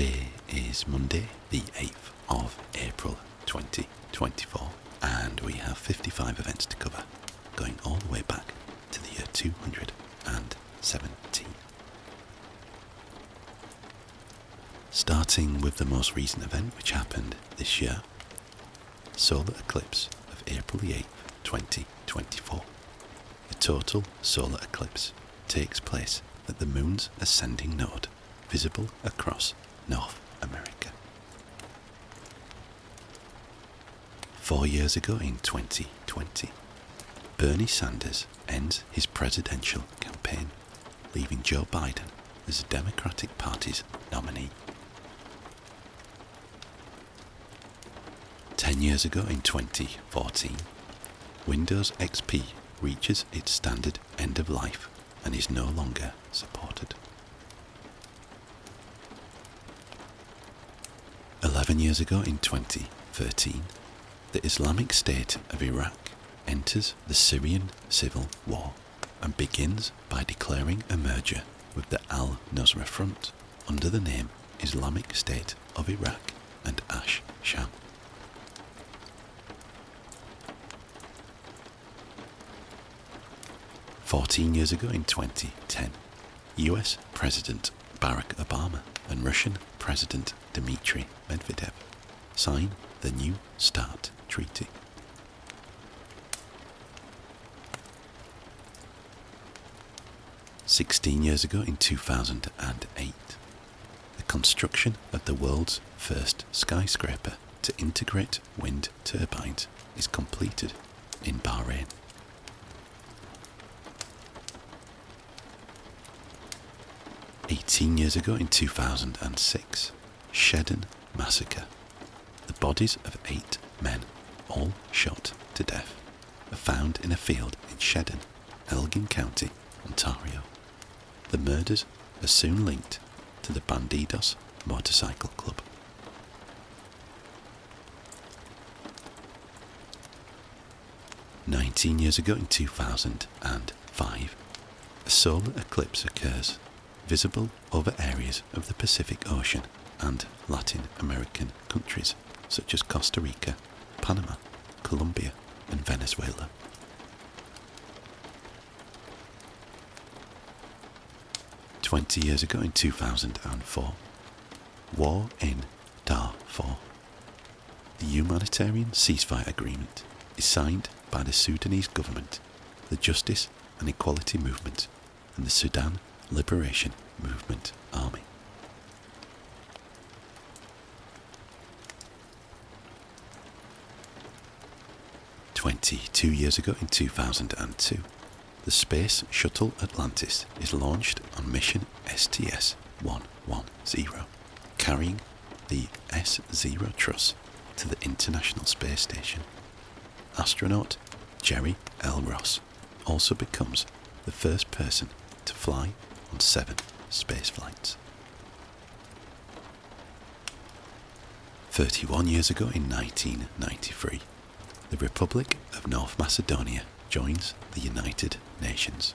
Today is Monday, the 8th of April 2024, and we have 55 events to cover, going all the way back to the year 217. Starting with the most recent event which happened this year, solar eclipse of April the 8th, 2024. A total solar eclipse takes place at the moon's ascending node, visible across North America. 4 years ago in 2020, Bernie Sanders ends his presidential campaign, leaving Joe Biden as the Democratic Party's nominee. 10 years ago in 2014, Windows XP reaches its standard end of life and is no longer supported. 11 years ago in 2013, the Islamic State of Iraq enters the Syrian civil war and begins by declaring a merger with the Al-Nusra Front under the name Islamic State of Iraq and Ash-Sham. 14 years ago in 2010, US President Barack Obama and Russian President Dmitry Medvedev sign the New START Treaty. "16 years ago in 2008, the construction of the world's first skyscraper to integrate wind turbines is completed in Bahrain. 18 years ago in 2006, Shedden Massacre. The bodies of 8 men, all shot to death, are found in a field in Shedden, Elgin County, Ontario. The murders are soon linked to the Bandidos Motorcycle Club. 19 years ago in 2005, a solar eclipse occurs, visible over areas of the Pacific Ocean and Latin American countries such as Costa Rica, Panama, Colombia, and Venezuela. 20 years ago in 2004, war in Darfur. The humanitarian ceasefire agreement is signed by the Sudanese government, the Justice and Equality Movement, and the Sudan Liberation Movement Army. 22 years ago in 2002, the Space Shuttle Atlantis is launched on mission STS-110, carrying the S-0 truss to the International Space Station. Astronaut Jerry L. Ross also becomes the first person to fly on 7 space flights. 31 years ago in 1993, the Republic of North Macedonia joins the United Nations.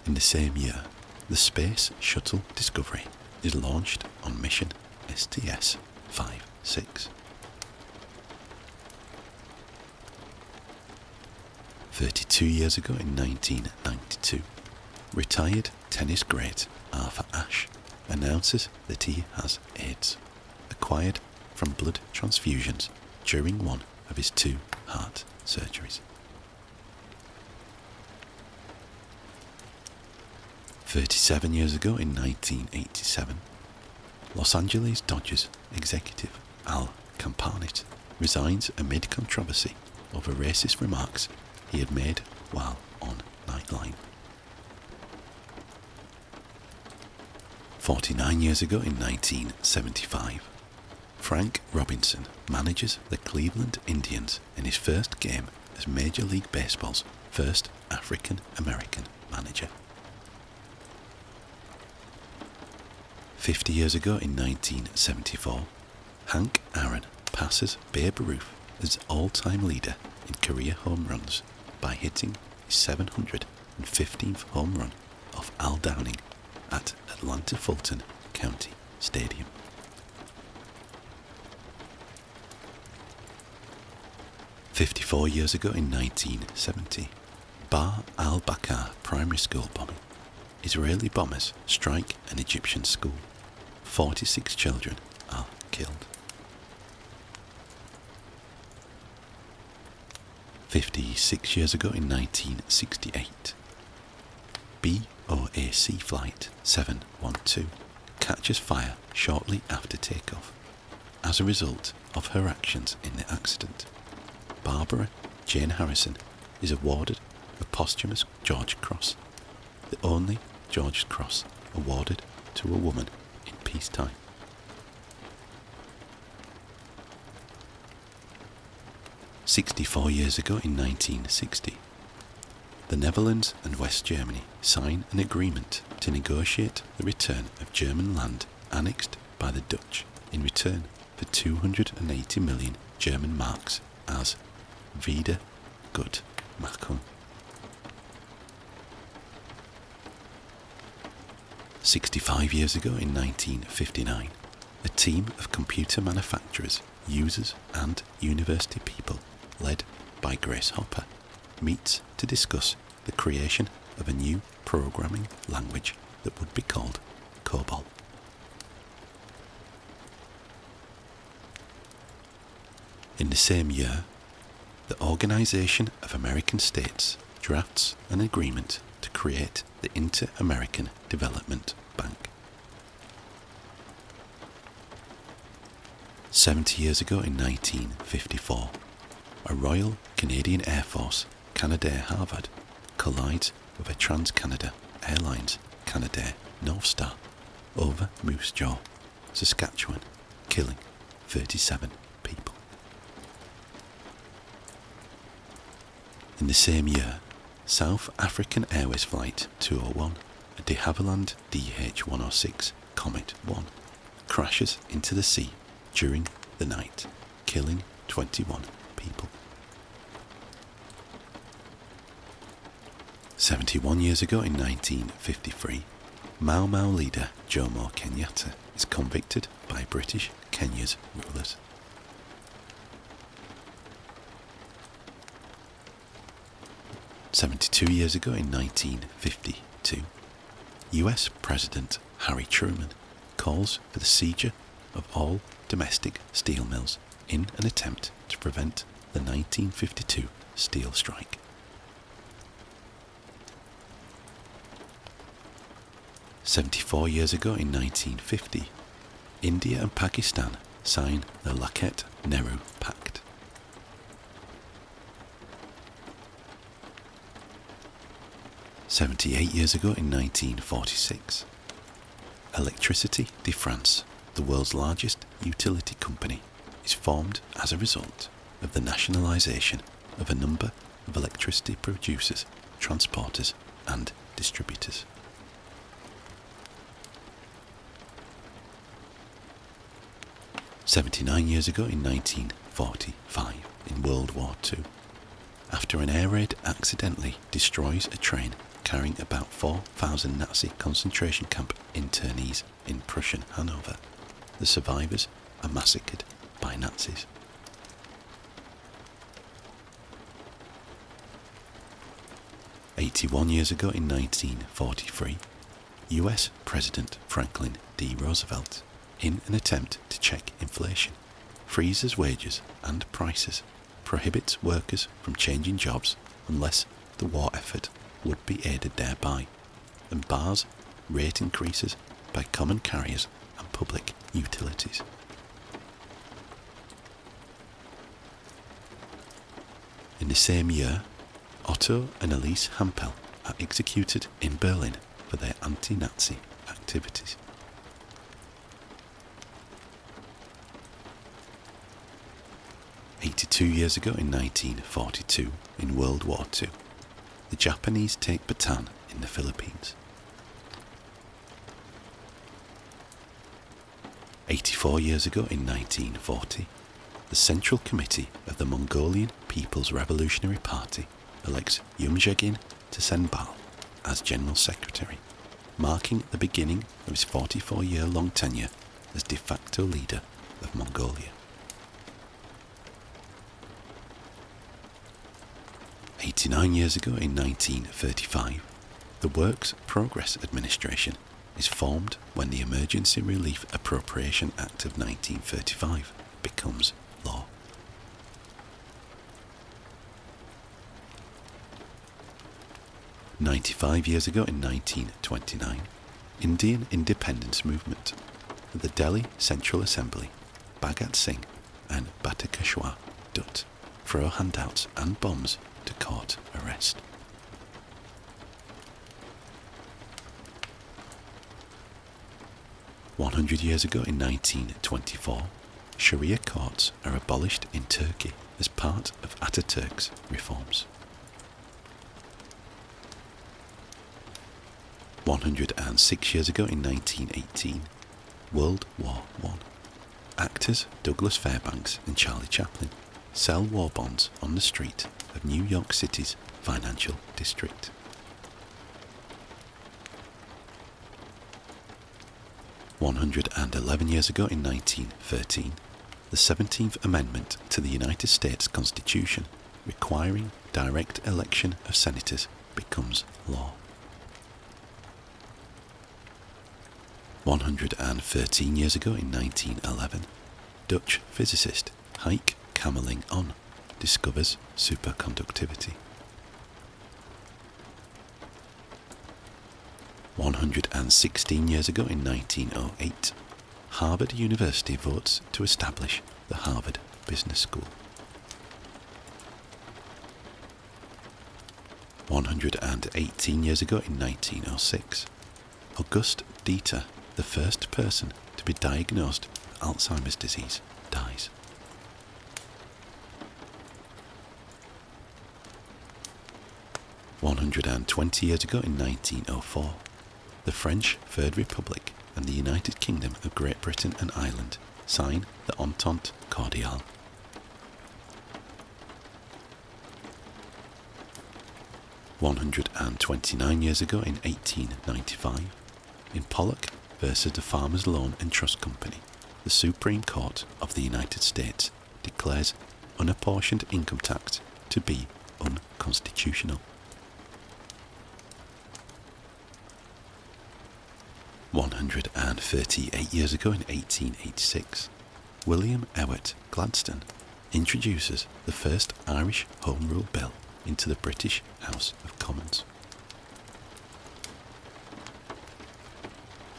In the same year, the Space Shuttle Discovery is launched on mission STS-56. 32 years ago in 1992, retired tennis great Arthur Ashe announces that he has AIDS, acquired from blood transfusions during one of his 2 heart surgeries. 37 years ago in 1987, Los Angeles Dodgers executive Al Campanit resigns amid controversy over racist remarks he had made while on Nightline. 49 years ago in 1975, Frank Robinson manages the Cleveland Indians in his first game as Major League Baseball's first African-American manager. 50 years ago in 1974, Hank Aaron passes Babe Ruth as all-time leader in career home runs by hitting his 715th home run off Al Downing at Atlanta Fulton County Stadium. "54 years ago in 1970, Bar al-Bakr primary school bombing. Israeli bombers strike an Egyptian school. 46 children are killed. 56 years ago in 1968, BOAC Flight 712 catches fire shortly after takeoff. As a result of her actions in the accident, Barbara Jane Harrison is awarded a posthumous George Cross, the only George Cross awarded to a woman in peacetime. 64 years ago in 1960, the Netherlands and West Germany sign an agreement to negotiate the return of German land annexed by the Dutch in return for 280 million German marks as Wiedergutmachung. 65 years ago in 1959, a team of computer manufacturers, users and university people, led by Grace Hopper, meets to discuss the creation of a new programming language that would be called COBOL. In the same year, the Organization of American States drafts an agreement to create the Inter-American Development Bank. 70 years ago in 1954, a Royal Canadian Air Force Canadair Harvard collides with a Trans-Canada Airlines Canadair North Star over Moose Jaw, Saskatchewan, killing 37 people. In the same year, South African Airways Flight 201, a de Havilland DH-106 Comet 1, crashes into the sea during the night, killing 21 people. 71 years ago in 1953, Mau Mau leader Jomo Kenyatta is convicted by British Kenya's rulers. 72 years ago in 1952, US President Harry Truman calls for the seizure of all domestic steel mills in an attempt to prevent the 1952 steel strike. 74 years ago in 1950, India and Pakistan sign the Lakhet-Nehru Pact. 78 years ago in 1946, Electricité de France, the world's largest utility company, is formed as a result of the nationalisation of a number of electricity producers, transporters and distributors. 79 years ago in 1945, in World War II, after an air raid accidentally destroys a train carrying about 4,000 Nazi concentration camp internees in Prussian Hanover, the survivors are massacred by Nazis. 81 years ago in 1943, US President Franklin D. Roosevelt, in an attempt to check inflation, freezes wages and prices, prohibits workers from changing jobs unless the war effort would be aided thereby, and bars rate increases by common carriers and public utilities. In the same year, Otto and Elise Hampel are executed in Berlin for their anti-Nazi activities. "82 years ago in 1942, in World War II, the Japanese take Bataan in the Philippines. 84 years ago in 1940, the Central Committee of the Mongolian People's Revolutionary Party elects Yumjagin Tsenbal as General Secretary, marking the beginning of his 44-year-long tenure as de facto leader of Mongolia. 89 years ago in 1935, the Works Progress Administration is formed when the Emergency Relief Appropriation Act of 1935 becomes law. "95 years ago in 1929, Indian independence movement. The Delhi Central Assembly, Bhagat Singh and Batakashwar Dutt throw handouts and bombs to court arrest. 100 years ago in 1924, Sharia courts are abolished in Turkey as part of Ataturk's reforms. 106 years ago in 1918, World War I. Actors Douglas Fairbanks and Charlie Chaplin sell war bonds on the street of New York City's financial district. 111 years ago in 1913, the 17th Amendment to the United States Constitution requiring direct election of senators becomes law. 113 years ago in 1911, Dutch physicist Heike Kamerlingh discovers superconductivity. 116 years ago in 1908, Harvard University votes to establish the Harvard Business School. 118 years ago in 1906, August Dieter, the first person to be diagnosed with Alzheimer's disease, dies. 120 years ago in 1904, the French Third Republic and the United Kingdom of Great Britain and Ireland sign the Entente Cordiale. 129 years ago in 1895, in Pollock versus the Farmers Loan and Trust Company, the Supreme Court of the United States declares unapportioned income tax to be unconstitutional. 138 years ago in 1886, William Ewart Gladstone introduces the first Irish Home Rule Bill into the British House of Commons.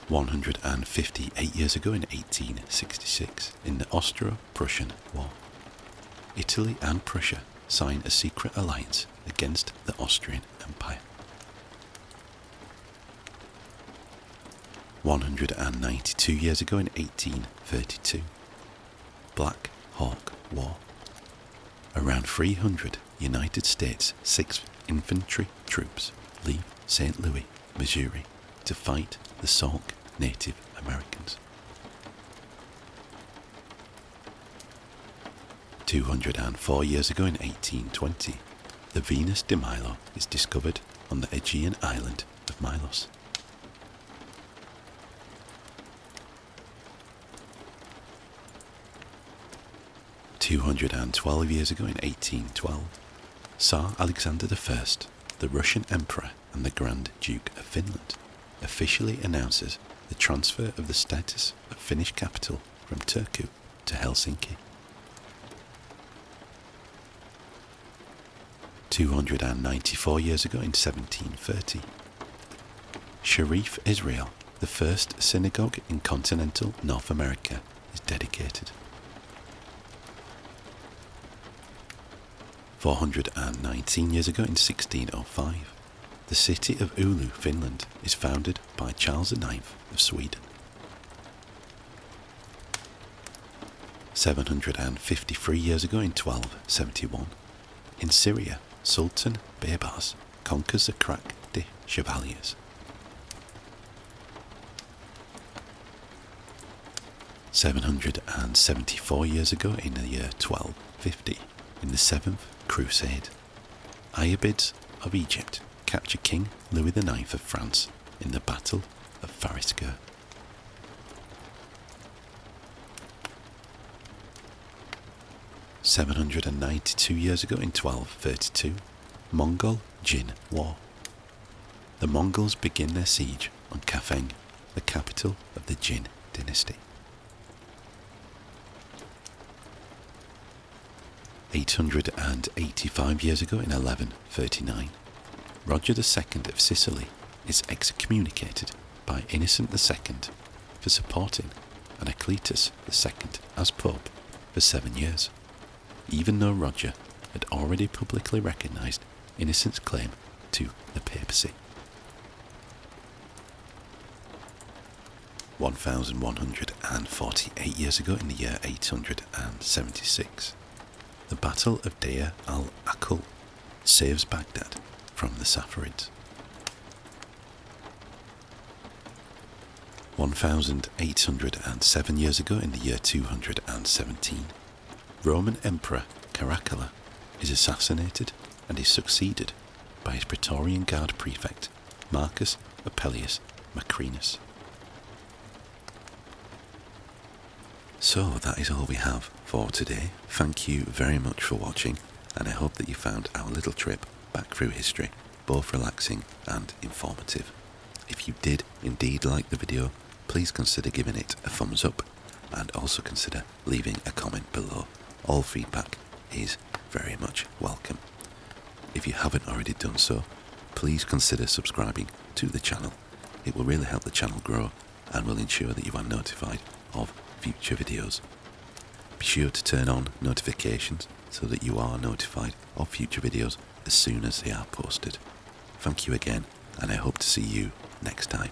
158 years ago in 1866, in the Austro-Prussian War, Italy and Prussia sign a secret alliance against the Austrian Empire. 192 years ago in 1832, Black Hawk War. Around 300 United States 6th Infantry troops leave St. Louis, Missouri, to fight the Sauk Native Americans. 204 years ago in 1820, the Venus de Milo is discovered on the Aegean island of Milos. 212 years ago in 1812, Tsar Alexander I, the Russian Emperor and the Grand Duke of Finland, officially announces the transfer of the status of Finnish capital from Turku to Helsinki. 294 years ago in 1730, Sharif Israel, the first synagogue in continental North America, is dedicated. 419 years ago in 1605, the city of Oulu, Finland, is founded by Charles IX of Sweden. 753 years ago in 1271, in Syria, Sultan Baybars conquers the Crack de Chevaliers. 774 years ago in the year 1250, in the Seventh Crusade, Ayyubids of Egypt capture King Louis IX of France in the Battle of Farisker. "792 years ago in 1232, Mongol-Jin War. The Mongols begin their siege on Kafeng, the capital of the Jin dynasty. 885 years ago in 1139, Roger II of Sicily is excommunicated by Innocent II for supporting Anacletus II as Pope for 7 years, even though Roger had already publicly recognised Innocent's claim to the papacy. 1148 years ago in the year 876, the Battle of Deir al-Akul saves Baghdad from the Saffarids. 1807 years ago in the year 217, Roman Emperor Caracalla is assassinated and is succeeded by his Praetorian Guard prefect Marcus Apellius Macrinus. So that is all we have for today. Thank you very much for watching, and I hope that you found our little trip back through history both relaxing and informative. If you did indeed like the video, please consider giving it a thumbs up, and also consider leaving a comment below. All feedback is very much welcome. If you haven't already done so, please consider subscribing to the channel. It will really help the channel grow and will ensure that you are notified of future videos. Be sure to turn on notifications so that you are notified of future videos as soon as they are posted. Thank you again, and I hope to see you next time.